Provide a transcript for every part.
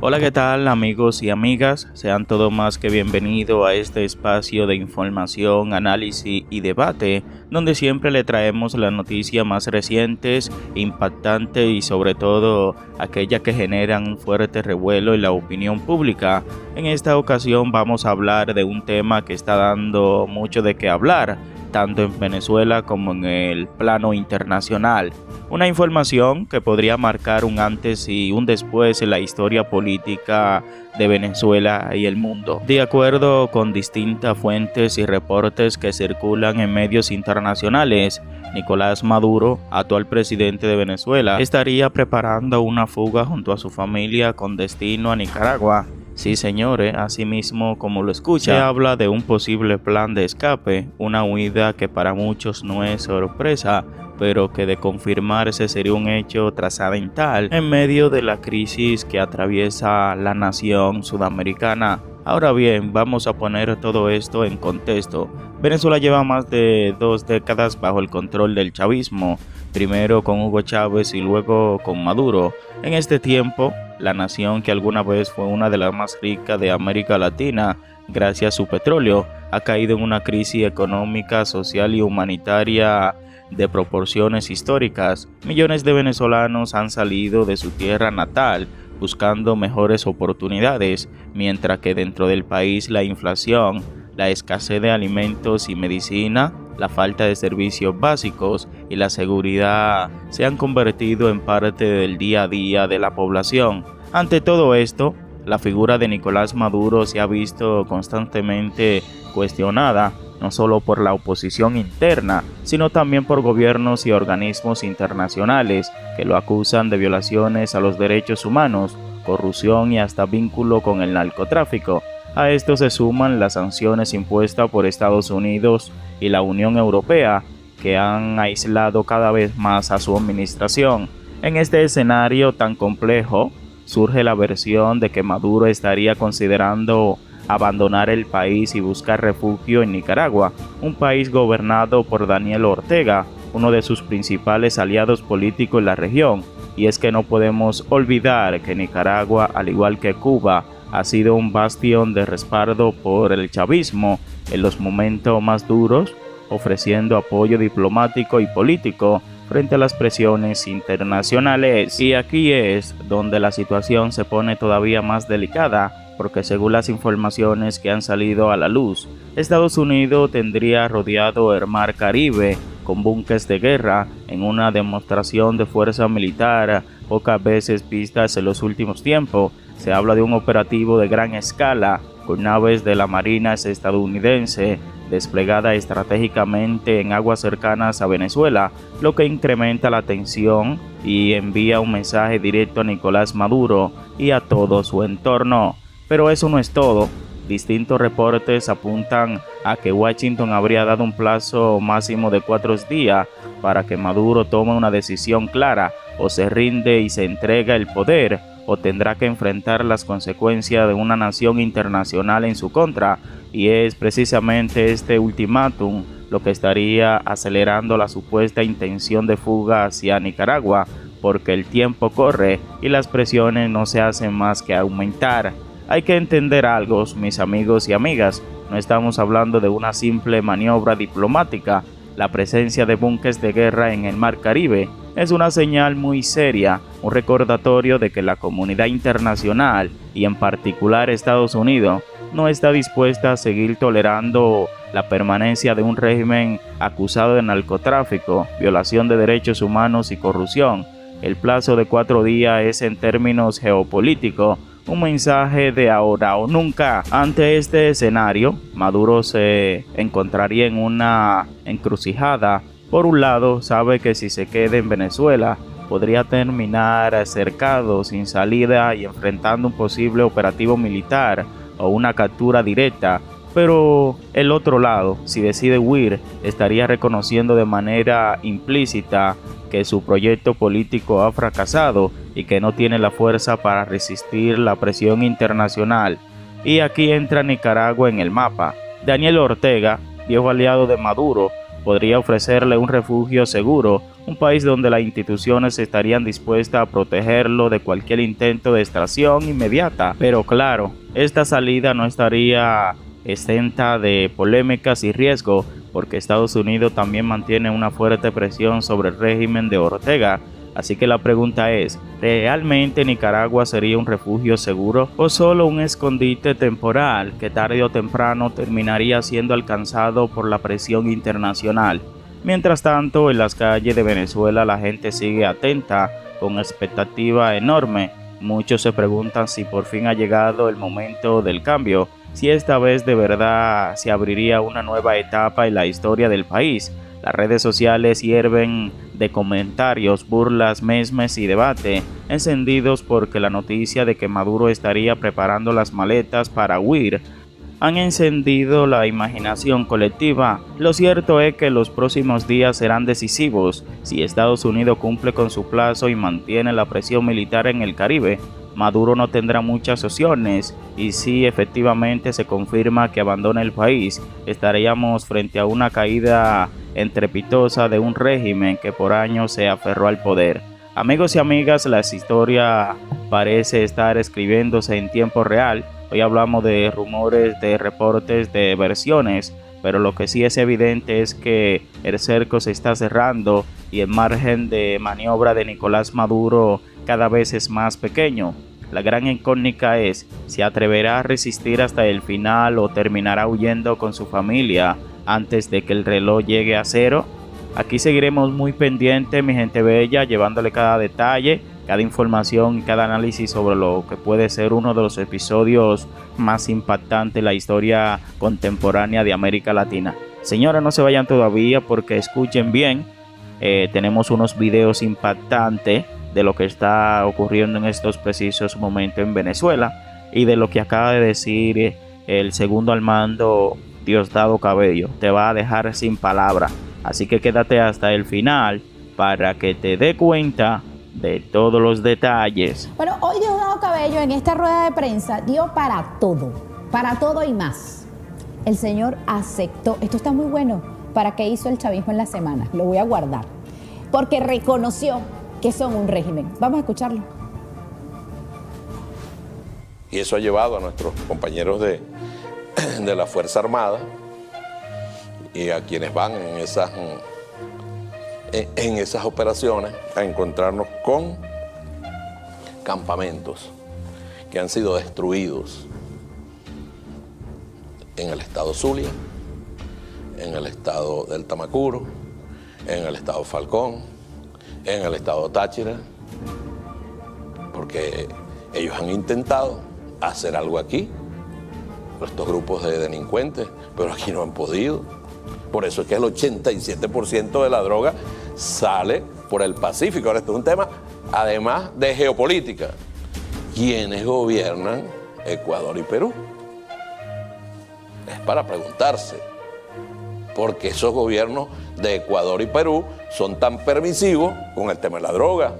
Hola, ¿qué tal amigos y amigas? Sean todos más que bienvenidos a este espacio de información, análisis y debate, donde siempre le traemos las noticias más recientes, impactantes y sobre todo aquellas que generan un fuerte revuelo en la opinión pública. En esta ocasión vamos a hablar de un tema que está dando mucho de qué hablar, tanto en Venezuela como en el plano internacional. Una información que podría marcar un antes y un después en la historia política de Venezuela y el mundo. De acuerdo con distintas fuentes y reportes que circulan en medios internacionales, Nicolás Maduro, actual presidente de Venezuela, estaría preparando una fuga junto a su familia con destino a Nicaragua. Sí, señores, así mismo como lo escucha, se habla de un posible plan de escape, una huida que para muchos no es sorpresa, pero que de confirmarse sería un hecho trascendental en medio de la crisis que atraviesa la nación sudamericana. Ahora bien, vamos a poner todo esto en contexto. Venezuela lleva más de 2 décadas bajo el control del chavismo, primero con Hugo Chávez y luego con Maduro. En este tiempo, la nación que alguna vez fue una de las más ricas de América Latina, gracias a su petróleo, ha caído en una crisis económica, social y humanitaria de proporciones históricas. Millones de venezolanos han salido de su tierra natal buscando mejores oportunidades, mientras que dentro del país la inflación, la escasez de alimentos y medicina, la falta de servicios básicos y la seguridad se han convertido en parte del día a día de la población. Ante todo esto, la figura de Nicolás Maduro se ha visto constantemente cuestionada, no solo por la oposición interna, sino también por gobiernos y organismos internacionales que lo acusan de violaciones a los derechos humanos, corrupción y hasta vínculo con el narcotráfico. A esto se suman las sanciones impuestas por Estados Unidos y la Unión Europea, que han aislado cada vez más a su administración. En este escenario tan complejo, surge la versión de que Maduro estaría considerando abandonar el país y buscar refugio en Nicaragua, un país gobernado por Daniel Ortega, uno de sus principales aliados políticos en la región. Y es que no podemos olvidar que Nicaragua, al igual que Cuba, ha sido un bastión de respaldo por el chavismo en los momentos más duros, ofreciendo apoyo diplomático y político frente a las presiones internacionales. Y aquí es donde la situación se pone todavía más delicada, porque según las informaciones que han salido a la luz, Estados Unidos tendría rodeado el Mar Caribe con búnkeres de guerra en una demostración de fuerza militar pocas veces vistas en los últimos tiempos. Se habla de un operativo de gran escala con naves de la Marina estadounidense desplegada estratégicamente en aguas cercanas a Venezuela, lo que incrementa la tensión y envía un mensaje directo a Nicolás Maduro y a todo su entorno. Pero eso no es todo. Distintos reportes apuntan a que Washington habría dado un plazo máximo de 4 días para que Maduro tome una decisión clara: o se rinde y se entrega el poder, o tendrá que enfrentar las consecuencias de una nación internacional en su contra. Y es precisamente este ultimátum lo que estaría acelerando la supuesta intención de fuga hacia Nicaragua, porque el tiempo corre y las presiones no se hacen más que aumentar. Hay que entender algo, mis amigos y amigas, no estamos hablando de una simple maniobra diplomática. La presencia de búnkeres de guerra en el Mar Caribe es una señal muy seria, un recordatorio de que la comunidad internacional, y en particular Estados Unidos, no está dispuesta a seguir tolerando la permanencia de un régimen acusado de narcotráfico, violación de derechos humanos y corrupción. El plazo de 4 días es, en términos geopolíticos, un mensaje de ahora o nunca. Ante este escenario, Maduro se encontraría en una encrucijada. Por un lado, sabe que si se queda en Venezuela, podría terminar cercado, sin salida y enfrentando un posible operativo militar o una captura directa. Pero el otro lado, si decide huir, estaría reconociendo de manera implícita que su proyecto político ha fracasado y que no tiene la fuerza para resistir la presión internacional. Y aquí entra Nicaragua en el mapa. Daniel Ortega, viejo aliado de Maduro, podría ofrecerle un refugio seguro, un país donde las instituciones estarían dispuestas a protegerlo de cualquier intento de extracción inmediata. Pero claro, esta salida no estaría exenta de polémicas y riesgo, porque Estados Unidos también mantiene una fuerte presión sobre el régimen de Ortega. Así que la pregunta es, ¿realmente Nicaragua sería un refugio seguro o solo un escondite temporal que tarde o temprano terminaría siendo alcanzado por la presión internacional? Mientras tanto, en las calles de Venezuela la gente sigue atenta, con expectativa enorme. Muchos se preguntan si por fin ha llegado el momento del cambio, si esta vez de verdad se abriría una nueva etapa en la historia del país. Las redes sociales hierven de comentarios, burlas, memes y debate, encendidos porque la noticia de que Maduro estaría preparando las maletas para huir han encendido la imaginación colectiva. Lo cierto es que los próximos días serán decisivos. Si Estados Unidos cumple con su plazo y mantiene la presión militar en el Caribe, Maduro no tendrá muchas opciones, y si efectivamente se confirma que abandona el país, estaríamos frente a una caída estrepitosa de un régimen que por años se aferró al poder. Amigos y amigas, la historia parece estar escribiéndose en tiempo real. Hoy hablamos de rumores, de reportes, de versiones, pero lo que sí es evidente es que el cerco se está cerrando y el margen de maniobra de Nicolás Maduro cada vez es más pequeño. La gran incógnita es si atreverá a resistir hasta el final o terminará huyendo con su familia antes de que el reloj llegue a cero. Aquí seguiremos muy pendientes, mi gente bella, llevándole cada detalle, cada información y cada análisis sobre lo que puede ser uno de los episodios más impactantes en la historia contemporánea de América Latina. Señores, no se vayan todavía porque escuchen bien, tenemos unos videos impactantes de lo que está ocurriendo en estos precisos momentos en Venezuela y de lo que acaba de decir el segundo al mando, Diosdado Cabello. Te va a dejar sin palabras, así que quédate hasta el final para que te dé cuenta de todos los detalles. Bueno, hoy Diosdado Cabello en esta rueda de prensa dio para todo y más. El señor aceptó, esto está muy bueno, para qué hizo el chavismo en la semana, lo voy a guardar, porque reconoció que son un régimen. Vamos a escucharlo. Y eso ha llevado a nuestros compañeros de la Fuerza Armada y a quienes van en esas operaciones a encontrarnos con campamentos que han sido destruidos en el estado Zulia, en el estado del Tamacuro, en el estado Falcón, en el estado Táchira, porque ellos han intentado hacer algo aquí, estos grupos de delincuentes, pero aquí no han podido. Por eso es que el 87% de la droga sale por el Pacífico. Ahora, esto es un tema, además de geopolítica. ¿Quiénes gobiernan Ecuador y Perú? Es para preguntarse, porque esos gobiernos de Ecuador y Perú son tan permisivos con el tema de la droga.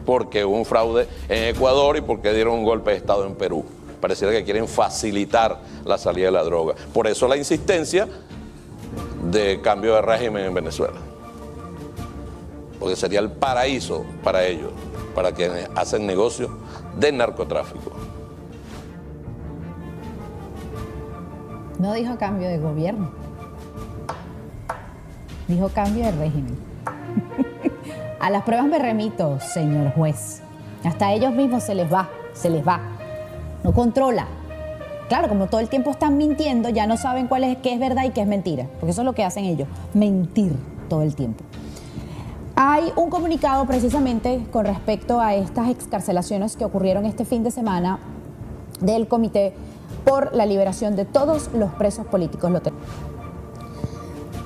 Porque hubo un fraude en Ecuador y porque dieron un golpe de Estado en Perú. Pareciera que quieren facilitar la salida de la droga. Por eso la insistencia de cambio de régimen en Venezuela. Porque sería el paraíso para ellos, para quienes hacen negocios de narcotráfico. No dijo cambio de gobierno, dijo cambio de régimen. A las pruebas me remito, señor juez. Hasta a ellos mismos se les va. No controla. Claro, como todo el tiempo están mintiendo, ya no saben qué es verdad y qué es mentira, porque eso es lo que hacen ellos, mentir todo el tiempo. Hay un comunicado precisamente con respecto a estas excarcelaciones que ocurrieron este fin de semana del Comité por la Liberación de todos los presos políticos.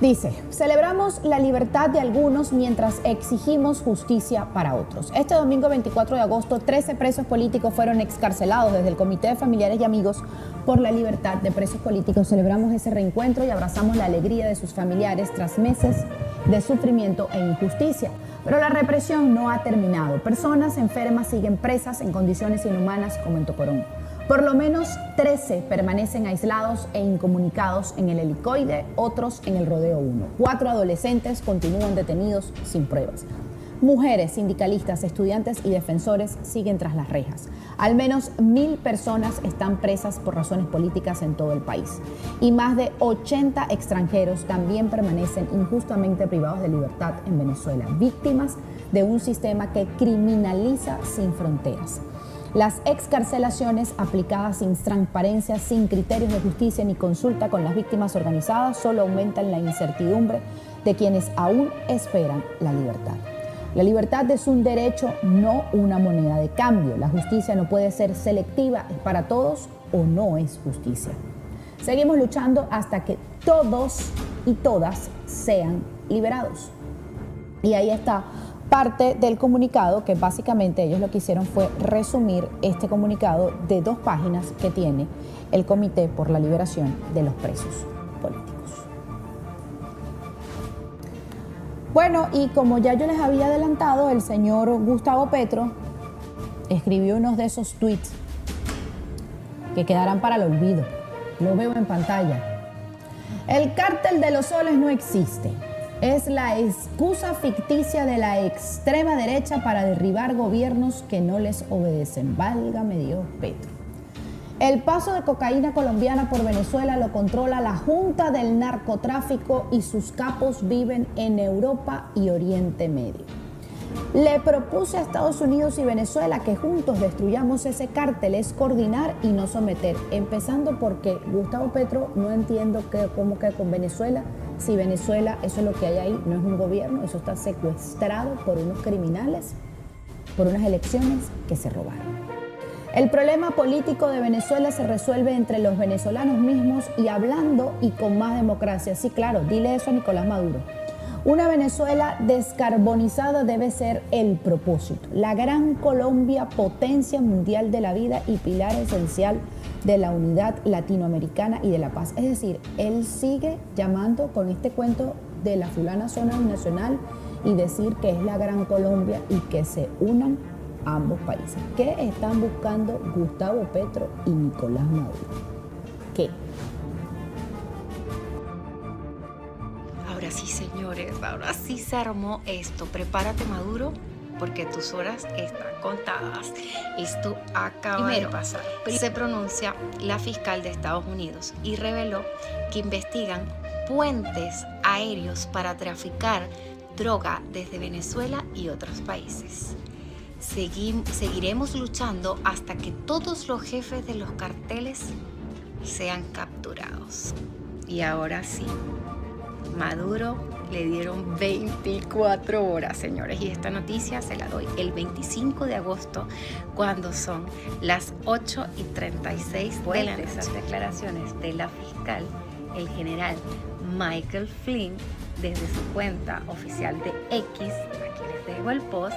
Dice, celebramos la libertad de algunos mientras exigimos justicia para otros. Este domingo 24 de agosto, 13 presos políticos fueron excarcelados desde el Comité de Familiares y Amigos por la Libertad de Presos Políticos. Celebramos ese reencuentro y abrazamos la alegría de sus familiares tras meses de sufrimiento e injusticia. Pero la represión no ha terminado. Personas enfermas siguen presas en condiciones inhumanas como en Tocorón. Por lo menos 13 permanecen aislados e incomunicados en el helicoide, otros en el Rodeo 1. 4 adolescentes continúan detenidos sin pruebas. Mujeres, sindicalistas, estudiantes y defensores siguen tras las rejas. Al menos 1.000 personas están presas por razones políticas en todo el país. Y más de 80 extranjeros también permanecen injustamente privados de libertad en Venezuela, víctimas de un sistema que criminaliza sin fronteras. Las excarcelaciones aplicadas sin transparencia, sin criterios de justicia ni consulta con las víctimas organizadas solo aumentan la incertidumbre de quienes aún esperan la libertad. La libertad es un derecho, no una moneda de cambio. La justicia no puede ser selectiva, es para todos o no es justicia. Seguimos luchando hasta que todos y todas sean liberados. Y ahí está parte del comunicado, que básicamente ellos lo que hicieron fue resumir este comunicado de 2 páginas que tiene el Comité por la Liberación de los Presos Políticos. Bueno, y como ya yo les había adelantado, el señor Gustavo Petro escribió unos de esos tweets que quedarán para el olvido. Lo veo en pantalla. El cártel de los soles no existe. Es la excusa ficticia de la extrema derecha para derribar gobiernos que no les obedecen. Válgame Dios, Petro. El paso de cocaína colombiana por Venezuela lo controla la Junta del Narcotráfico y sus capos viven en Europa y Oriente Medio. Le propuse a Estados Unidos y Venezuela que juntos destruyamos ese cártel, es coordinar y no someter. Empezando porque Gustavo Petro no entiendo cómo que con Venezuela, si Venezuela, eso es lo que hay ahí, no es un gobierno, eso está secuestrado por unos criminales, por unas elecciones que se robaron. El problema político de Venezuela se resuelve entre los venezolanos mismos y hablando y con más democracia. Sí, claro, dile eso a Nicolás Maduro. Una Venezuela descarbonizada debe ser el propósito. La gran Colombia, potencia mundial de la vida y pilar esencial de la unidad latinoamericana y de la paz. Es decir, él sigue llamando con este cuento de la fulana zona nacional y decir que es la gran Colombia y que se unan ambos países. ¿Qué están buscando Gustavo Petro y Nicolás Maduro? ¿Qué? Ahora sí, señores, ahora sí se armó esto. Prepárate, Maduro, porque tus horas están contadas. Esto acaba de pasar. Se pronuncia la fiscal de Estados Unidos y reveló que investigan puentes aéreos para traficar droga desde Venezuela y otros países. Seguiremos luchando hasta que todos los jefes de los carteles sean capturados. Y ahora sí, Maduro le dieron 24 horas, señores, y esta noticia se la doy el 25 de agosto, cuando son las 8:36 de la noche. Esas declaraciones de la fiscal, el general Michael Flynn, desde su cuenta oficial de X, aquí les dejo el post,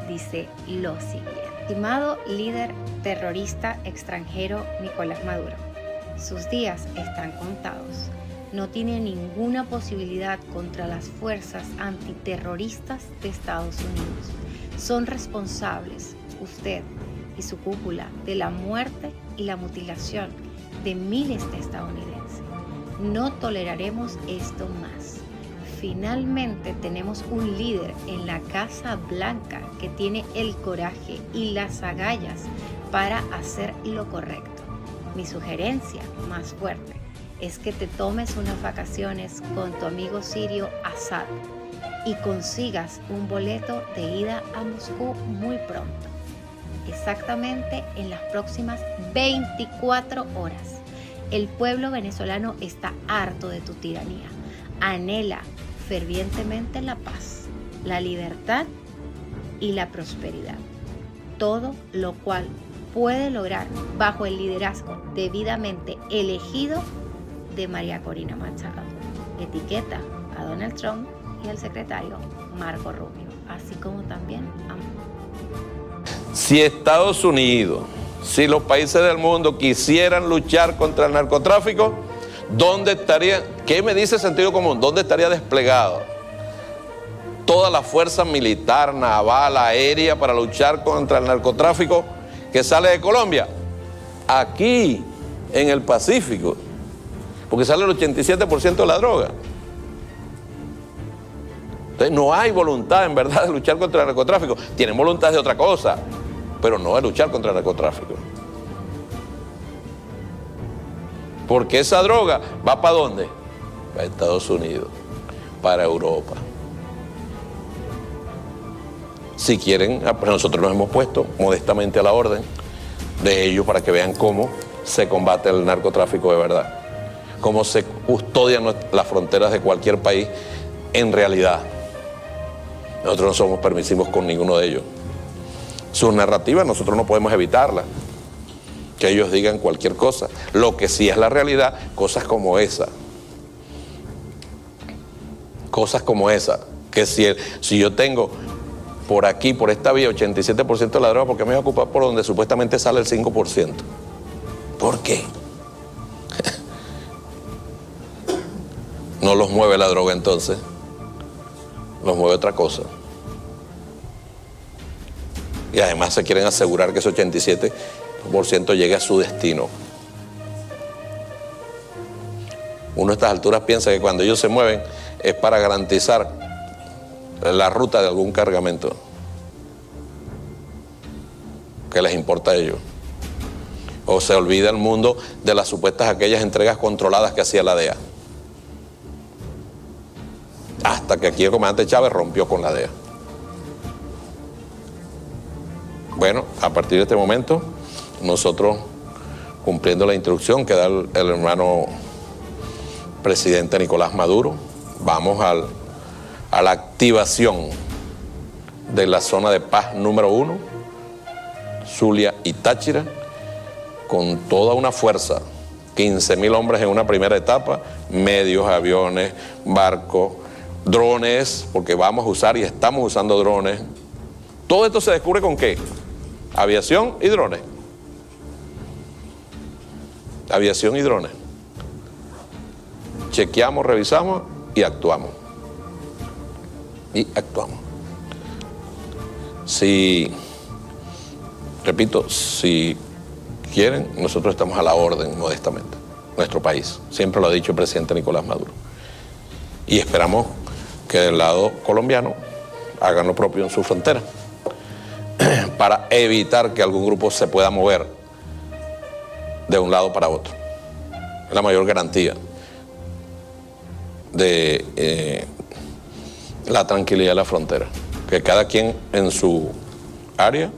dice lo siguiente: estimado líder terrorista extranjero Nicolás Maduro, sus días están contados. No tiene ninguna posibilidad contra las fuerzas antiterroristas de Estados Unidos. Son responsables, usted y su cúpula, de la muerte y la mutilación de miles de estadounidenses. No toleraremos esto más. Finalmente tenemos un líder en la Casa Blanca que tiene el coraje y las agallas para hacer lo correcto. Mi sugerencia más fuerte es que te tomes unas vacaciones con tu amigo sirio Assad y consigas un boleto de ida a Moscú muy pronto, exactamente en las próximas 24 horas. El pueblo venezolano está harto de tu tiranía, anhela fervientemente la paz, la libertad y la prosperidad, todo lo cual puede lograr bajo el liderazgo debidamente elegido de María Corina Machado. Etiqueta a Donald Trump y al secretario Marco Rubio, así como también a... Si Estados Unidos, si los países del mundo quisieran luchar contra el narcotráfico, ¿dónde estaría? ¿Qué me dice sentido común? ¿Dónde estaría desplegado toda la fuerza militar, naval, aérea para luchar contra el narcotráfico que sale de Colombia? aquí en el Pacífico, porque sale el 87% de la droga. Entonces no hay voluntad en verdad de luchar contra el narcotráfico. Tienen voluntad de otra cosa, pero no de luchar contra el narcotráfico. Porque esa droga va ¿para dónde? Para Estados Unidos, para Europa. Si quieren, pues nosotros nos hemos puesto modestamente a la orden de ellos para que vean cómo se combate el narcotráfico de verdad, cómo se custodian las fronteras de cualquier país en realidad. Nosotros no somos permisivos con ninguno de ellos. Sus narrativas nosotros no podemos evitarlas, que ellos digan cualquier cosa. Lo que sí es la realidad, cosas como esa, que si yo tengo por aquí, por esta vía, 87% de la droga, ¿por qué me voy a ocupar por donde supuestamente sale el 5%? ¿Por qué? No los mueve la droga entonces, los mueve otra cosa. Y además se quieren asegurar que ese 87% llegue a su destino. Uno a estas alturas piensa que cuando ellos se mueven es para garantizar la ruta de algún cargamento que les importa a ellos. O se olvida el mundo de las supuestas aquellas entregas controladas que hacía la DEA. Hasta que aquí el comandante Chávez rompió con la DEA. Bueno, a partir de este momento, nosotros, cumpliendo la instrucción que da el hermano presidente Nicolás Maduro, vamos a la activación de la zona de paz número 1, Zulia y Táchira, con toda una fuerza, 15.000 hombres en una primera etapa, medios, aviones, barcos, drones, porque vamos a usar y estamos usando drones. Todo esto se descubre ¿con qué? Aviación y drones. Aviación y drones. Chequeamos, revisamos y actuamos. Repito, si quieren, nosotros estamos a la orden modestamente. Nuestro país, siempre lo ha dicho el presidente Nicolás Maduro. Y esperamos que del lado colombiano hagan lo propio en su frontera para evitar que algún grupo se pueda mover de un lado para otro. Es la mayor garantía de la tranquilidad de la frontera, que cada quien en su área